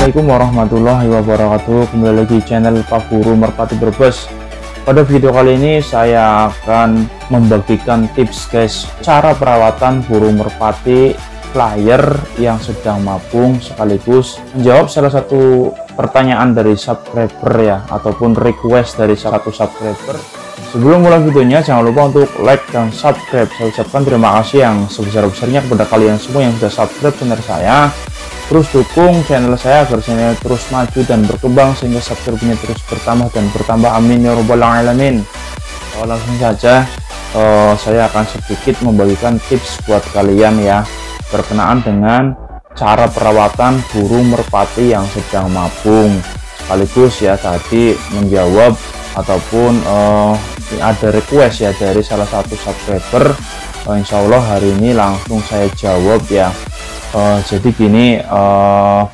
Assalamualaikum warahmatullahi wabarakatuh. Kembali lagi channel Pak Guru Merpati Brebes. Pada video kali ini saya akan membagikan tips guys, cara perawatan burung merpati flyer yang sedang mabung, sekaligus menjawab salah satu pertanyaan dari subscriber ya, ataupun request dari salah satu subscriber. Sebelum mulai videonya, jangan lupa untuk like dan subscribe. Saya ucapkan terima kasih yang sebesar-besarnya kepada kalian semua yang sudah subscribe channel saya. Terus dukung channel saya agar channel terus maju dan berkembang, sehingga subscribe-nya terus bertambah dan bertambah, amin ya rabbal alamin. Langsung saja saya akan sedikit membagikan tips buat kalian ya, berkenaan dengan cara perawatan burung merpati yang sedang mabung, sekaligus ya tadi menjawab ataupun ada request ya dari salah satu subscriber. Insya Allah hari ini langsung saya jawab ya. Jadi gini,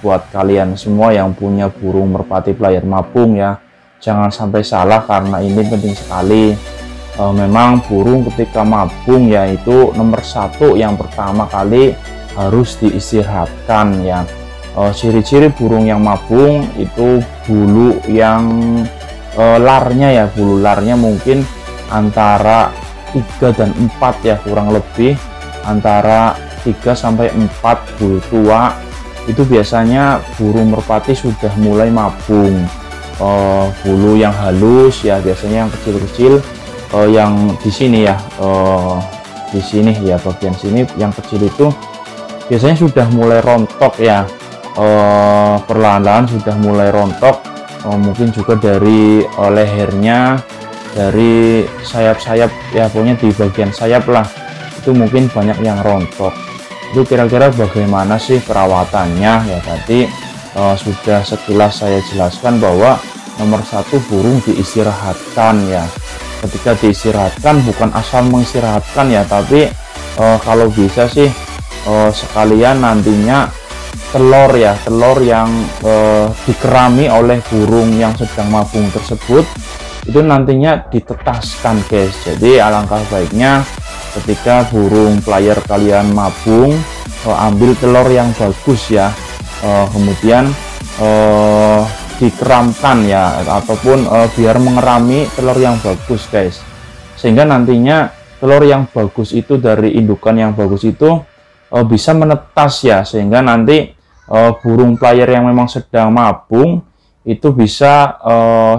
buat kalian semua yang punya burung merpati flyer mabung ya, jangan sampai salah karena ini penting sekali. Memang burung ketika mabung yaitu nomor satu, yang pertama kali harus diistirahatkan ya. Ciri-ciri burung yang mabung itu bulu yang larnya ya, bulu larnya mungkin antara 3 dan 4 ya, kurang lebih antara 3 sampai 4 bulu tua itu biasanya burung merpati sudah mulai mabung. Bulu yang halus ya, biasanya yang kecil-kecil, yang di sini ya, di sini ya, bagian sini yang kecil itu biasanya sudah mulai rontok ya, perlahan-lahan sudah mulai rontok. Mungkin juga dari lehernya, dari sayap-sayap ya, pokoknya di bagian sayap lah, itu mungkin banyak yang rontok. Itu kira-kira bagaimana sih perawatannya ya, tadi sudah sekilas saya jelaskan bahwa nomor satu burung diistirahatkan ya. Ketika diistirahatkan bukan asal mengistirahatkan ya, tapi kalau bisa sih sekalian nantinya telur ya, telur yang dikerami oleh burung yang sedang mabung tersebut itu nantinya ditetaskan guys. Jadi alangkah baiknya ketika burung flyer kalian mabung, ambil telur yang bagus ya, kemudian dikeramkan ya, ataupun biar mengerami telur yang bagus guys, sehingga nantinya telur yang bagus itu dari indukan yang bagus itu bisa menetas ya, sehingga nanti burung flyer yang memang sedang mabung itu bisa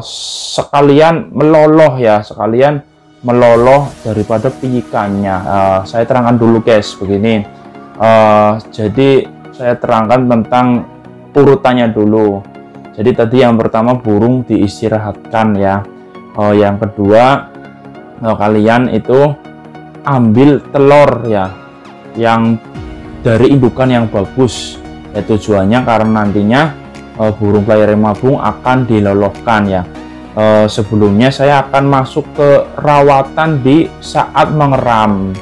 sekalian meloloh ya, sekalian meloloh daripada pijikannya. Saya terangkan dulu guys, begini. Jadi saya terangkan tentang urutannya dulu. Jadi tadi yang pertama burung diistirahatkan ya. Yang kedua kalian itu ambil telur ya, yang dari indukan yang bagus. Ya, tujuannya karena nantinya burung flyer mabung akan dilolohkan ya. Sebelumnya saya akan masuk ke rawatan di saat mengeram.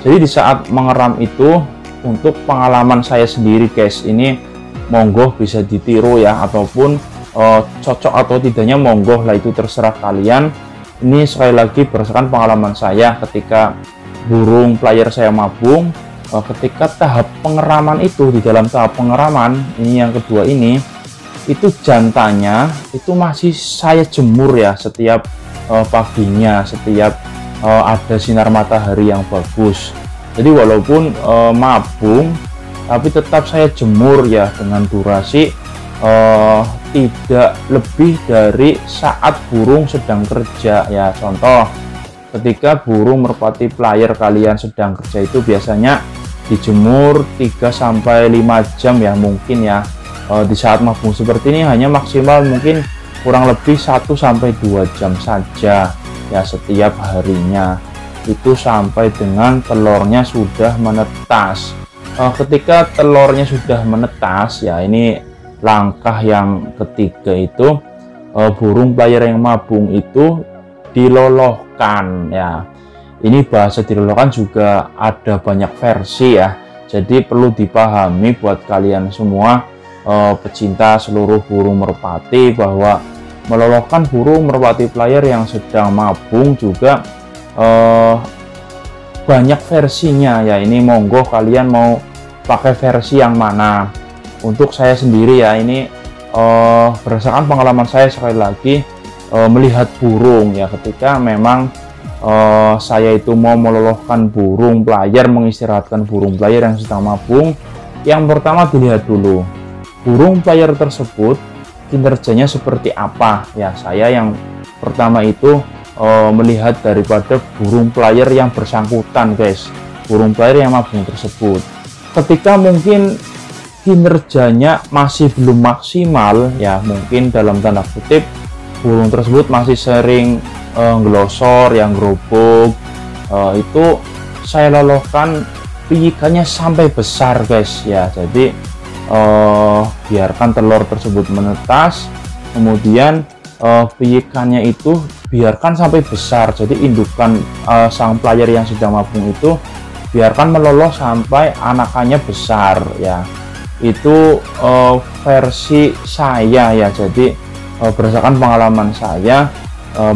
Jadi di saat mengeram itu, untuk pengalaman saya sendiri guys, ini monggo bisa ditiru ya, ataupun cocok atau tidaknya monggo lah, itu terserah kalian. Ini sekali lagi berdasarkan pengalaman saya ketika burung flyer saya mabung. Ketika tahap pengeraman itu, di dalam tahap pengeraman ini yang kedua ini, itu jantannya itu masih saya jemur ya setiap paginya, setiap ada sinar matahari yang bagus. Jadi walaupun mabung tapi tetap saya jemur ya, dengan durasi tidak lebih dari saat burung sedang kerja ya. Contoh, ketika burung merpati flyer kalian sedang kerja itu biasanya dijemur 3 sampai 5 jam ya mungkin ya. Di saat mabung seperti ini hanya maksimal mungkin kurang lebih 1 sampai 2 jam saja ya setiap harinya, itu sampai dengan telurnya sudah menetas. Ketika telurnya sudah menetas ya, ini langkah yang ketiga, itu burung flyer yang mabung itu dilolohkan ya. Ini bahasa dilolohkan juga ada banyak versi ya, jadi perlu dipahami buat kalian semua pecinta seluruh burung merpati, bahwa melolohkan burung merpati flyer yang sedang mabung juga banyak versinya ya. Ini monggo kalian mau pakai versi yang mana. Untuk saya sendiri ya, ini berdasarkan pengalaman saya sekali lagi melihat burung ya, ketika memang saya itu mau meloloskan burung player, mengistirahatkan burung player yang sedang mabung. Yang pertama dilihat dulu burung player tersebut kinerjanya seperti apa ya. Saya yang pertama itu melihat daripada burung player yang bersangkutan guys, burung player yang mabung tersebut. Ketika mungkin kinerjanya masih belum maksimal ya, mungkin dalam tanda kutip burung tersebut masih sering ngelosor, yang gerobok, itu saya loloskan piikannya sampai besar guys ya. Jadi biarkan telur tersebut menetas, kemudian piikannya itu biarkan sampai besar. Jadi indukan sang player yang sedang mabung itu biarkan melolos sampai anakannya besar ya. Itu versi saya ya. Jadi berdasarkan pengalaman saya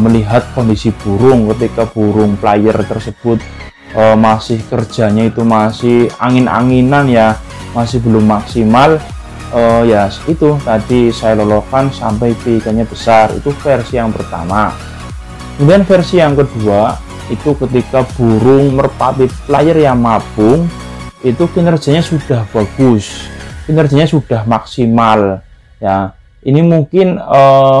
melihat kondisi burung ketika burung player tersebut masih kerjanya itu masih angin-anginan ya, masih belum maksimal, ya itu tadi saya loloskan sampai piikannya besar. Itu versi yang pertama. Kemudian versi yang kedua itu ketika burung merpati player yang mabung itu kinerjanya sudah bagus, kinerjanya sudah maksimal ya. Ini mungkin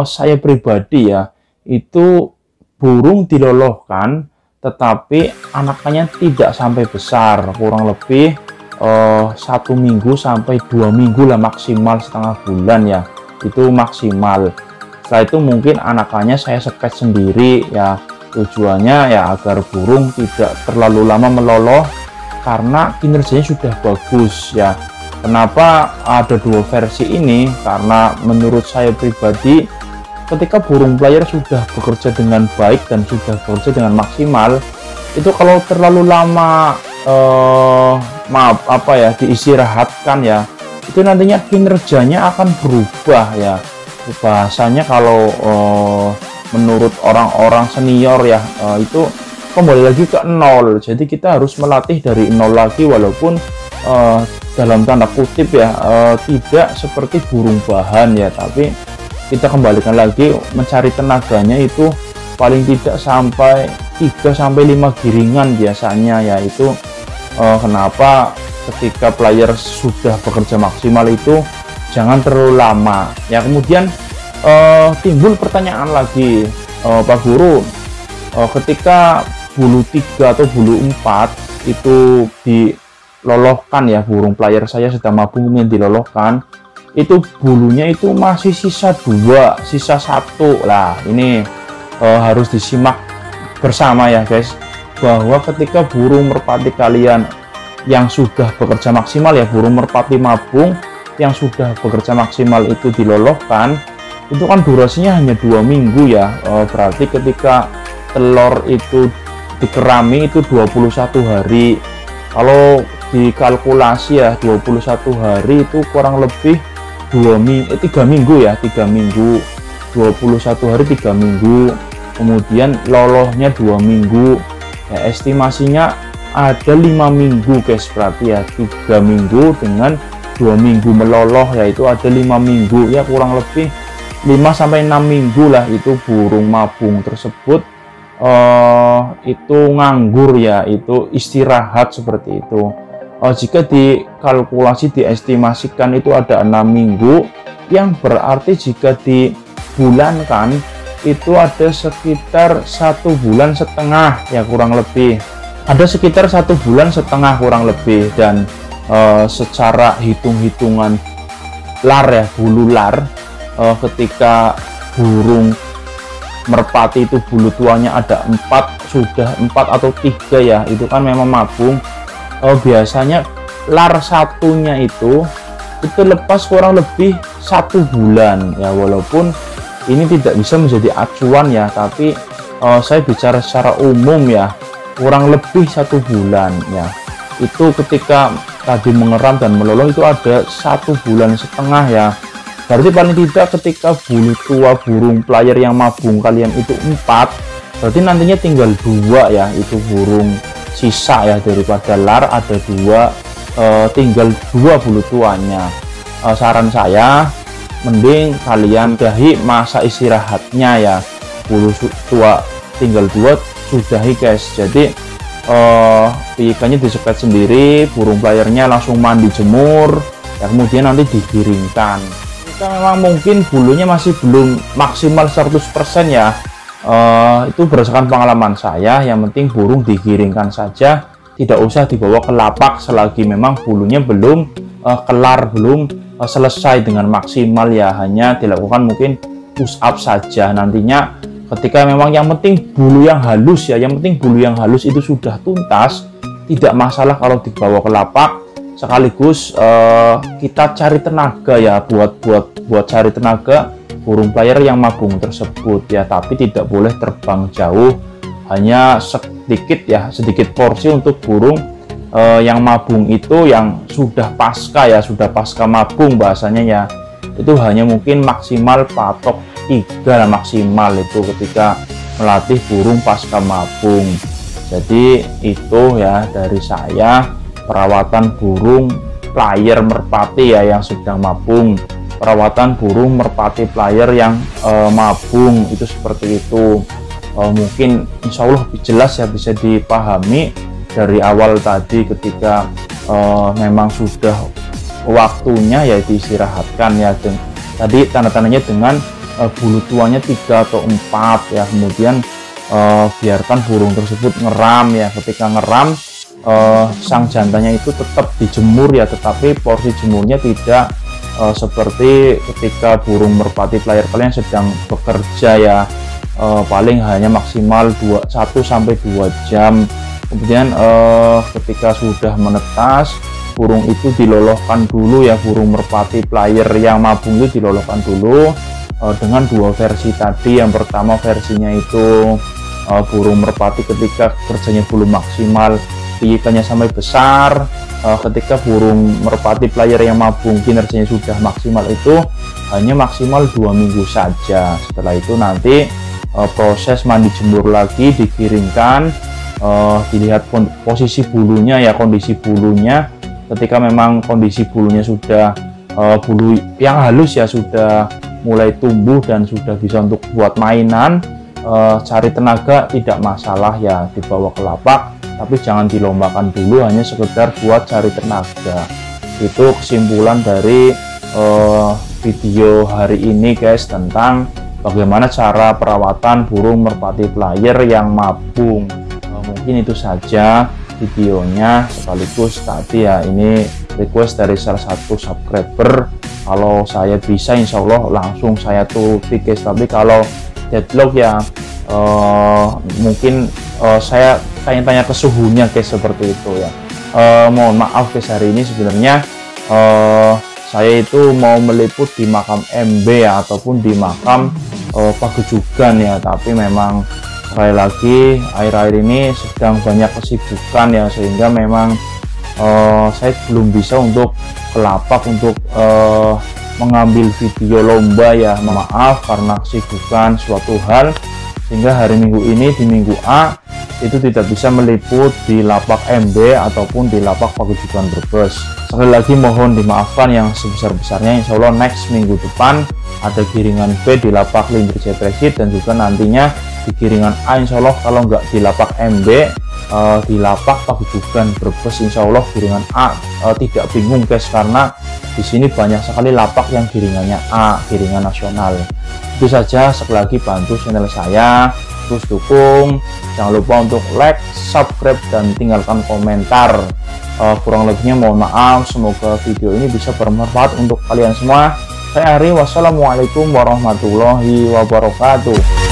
saya pribadi ya, itu burung diloloskan tetapi anakannya tidak sampai besar, kurang lebih 1 minggu sampai 2 minggu lah maksimal, setengah bulan ya, itu maksimal. Setelah itu mungkin anakannya saya sepet sendiri ya, tujuannya ya agar burung tidak terlalu lama meloloh karena kinerjanya sudah bagus ya. Kenapa ada dua versi ini? Karena menurut saya pribadi ketika burung player sudah bekerja dengan baik dan sudah bekerja dengan maksimal, itu kalau terlalu lama diistirahatkan ya, itu nantinya kinerjanya akan berubah ya. Bahasanya kalau menurut orang-orang senior ya, itu kembali lagi ke nol. Jadi kita harus melatih dari nol lagi, walaupun dalam tanda kutip ya tidak seperti burung bahan ya, tapi kita kembalikan lagi mencari tenaganya itu paling tidak sampai 3-5 giringan biasanya ya. Itu kenapa ketika player sudah bekerja maksimal itu jangan terlalu lama ya. Kemudian timbul pertanyaan lagi, Pak Guru, ketika bulu 3 atau bulu 4 itu diloloskan ya, burung player saya sedang mabung yang diloloskan, itu bulunya itu masih sisa 2, sisa 1 lah. Ini harus disimak bersama ya guys, bahwa ketika burung merpati kalian yang sudah bekerja maksimal ya, burung merpati mabung yang sudah bekerja maksimal itu diloloskan, itu kan durasinya hanya 2 minggu ya. Berarti ketika telur itu dikerami itu 21 hari. Kalau dikalkulasi ya 21 hari itu kurang lebih 3 minggu ya, 3 minggu, 21 hari 3 minggu, kemudian lolosnya 2 minggu ya, estimasinya ada 5 minggu guys. Berarti ya 3 minggu dengan 2 minggu meloloh, yaitu ada 5 minggu ya, kurang lebih 5-6 minggu lah itu burung mabung tersebut itu nganggur ya, itu istirahat seperti itu. Jika dikalkulasi, diestimasikan itu ada 6 minggu, yang berarti jika dibulankan itu ada sekitar 1,5 bulan ya, kurang lebih ada sekitar 1,5 bulan kurang lebih. Dan secara hitung-hitungan lar ya, bulu lar, ketika burung merpati itu bulu tuanya ada 4, sudah 4 atau 3 ya, itu kan memang mabung. Biasanya lar satunya itu lepas kurang lebih 1 bulan ya, walaupun ini tidak bisa menjadi acuan ya, tapi saya bicara secara umum ya, kurang lebih 1 bulan ya. Itu ketika tadi mengeram dan meloloh itu ada 1,5 bulan ya. Berarti paling tidak ketika bulu tua burung player yang mabung kalian itu 4, berarti nantinya tinggal 2 ya, itu burung sisa ya, daripada lar ada 2, tinggal 2 bulu tuanya. Saran saya mending kalian dahi masa istirahatnya ya, bulu tua tinggal 2 sudahi guys. Jadi ikannya disepet sendiri, burung playernya langsung mandi jemur ya, kemudian nanti digiringkan. Jika memang mungkin bulunya masih belum maksimal 100% ya, itu berdasarkan pengalaman saya, yang penting burung digiringkan saja, tidak usah dibawa ke lapak selagi memang bulunya belum kelar, belum selesai dengan maksimal ya, hanya dilakukan mungkin push up saja. Nantinya ketika memang yang penting bulu yang halus ya, yang penting bulu yang halus itu sudah tuntas, tidak masalah kalau dibawa ke lapak. Sekaligus kita cari tenaga ya, buat cari tenaga burung player yang mabung tersebut ya, tapi tidak boleh terbang jauh, hanya sedikit ya, sedikit porsi untuk burung yang mabung itu, yang sudah pasca ya, sudah pasca mabung bahasanya ya, itu hanya mungkin maksimal patok 3 lah maksimal itu ketika melatih burung pasca mabung. Jadi itu ya dari saya perawatan burung player merpati ya yang sedang mabung, perawatan burung merpati player yang mabung itu seperti itu. Mungkin insya Allah lebih jelas ya, bisa dipahami dari awal tadi ketika memang sudah waktunya ya diistirahatkan ya. Tadi tanda-tandanya dengan bulu tuanya 3 atau 4 ya, kemudian biarkan burung tersebut ngeram ya. Ketika ngeram, sang jantannya itu tetap dijemur ya, tetapi porsi jemurnya tidak seperti ketika burung merpati player kalian sedang bekerja ya, paling hanya maksimal 1-2 jam. Kemudian ketika sudah menetas, burung itu dilolohkan dulu ya, burung merpati player yang mabung itu dilolohkan dulu dengan 2 versi tadi. Yang pertama versinya itu burung merpati ketika kerjanya belum maksimal, ikannya sampai besar. Ketika burung merpati player yang mabung kinerjanya sudah maksimal, itu hanya maksimal 2 minggu saja. Setelah itu nanti proses mandi jemur lagi, digiringkan, dilihat posisi bulunya ya, kondisi bulunya. Ketika memang kondisi bulunya sudah bulu yang halus ya, sudah mulai tumbuh dan sudah bisa untuk buat mainan, cari tenaga tidak masalah ya, dibawa ke lapak, tapi jangan dilombakan dulu, hanya sekedar buat cari tenaga. Itu kesimpulan dari video hari ini guys, tentang bagaimana cara perawatan burung merpati player yang mabung. Mungkin itu saja videonya, sekaligus tadi ya, ini request dari salah satu subscriber. Kalau saya bisa insya Allah langsung saya tuh guys, tapi kalau deadlock ya mungkin saya tanya-tanya ke suhunya guys, seperti itu ya. Mohon maaf guys, hari ini sebenarnya saya itu mau meliput di makam MB ya, ataupun di makam Pagejugan ya, tapi memang sekali lagi akhir-akhir ini sedang banyak kesibukan ya, sehingga memang saya belum bisa untuk ke lapak untuk mengambil video lomba ya. Maaf karena kesibukan suatu hal, sehingga hari Minggu ini di Minggu A itu tidak bisa meliput di lapak MB ataupun di lapak Pagejugan Brebes. Sekali lagi mohon dimaafkan yang sebesar-besarnya. Insya Allah next minggu depan ada giringan B di lapak Linjer Jetresit, dan juga nantinya di giringan A insya Allah, kalau nggak di lapak MB, di lapak Pagejugan Brebes insya Allah giringan A. Tidak bingung guys, karena di sini banyak sekali lapak yang giringannya A, giringan nasional. Itu saja, sekali lagi bantu channel saya, terus dukung, jangan lupa untuk like, subscribe, dan tinggalkan komentar. Kurang lebihnya mohon maaf, semoga video ini bisa bermanfaat untuk kalian semua. Saya Ari, wassalamualaikum warahmatullahi wabarakatuh.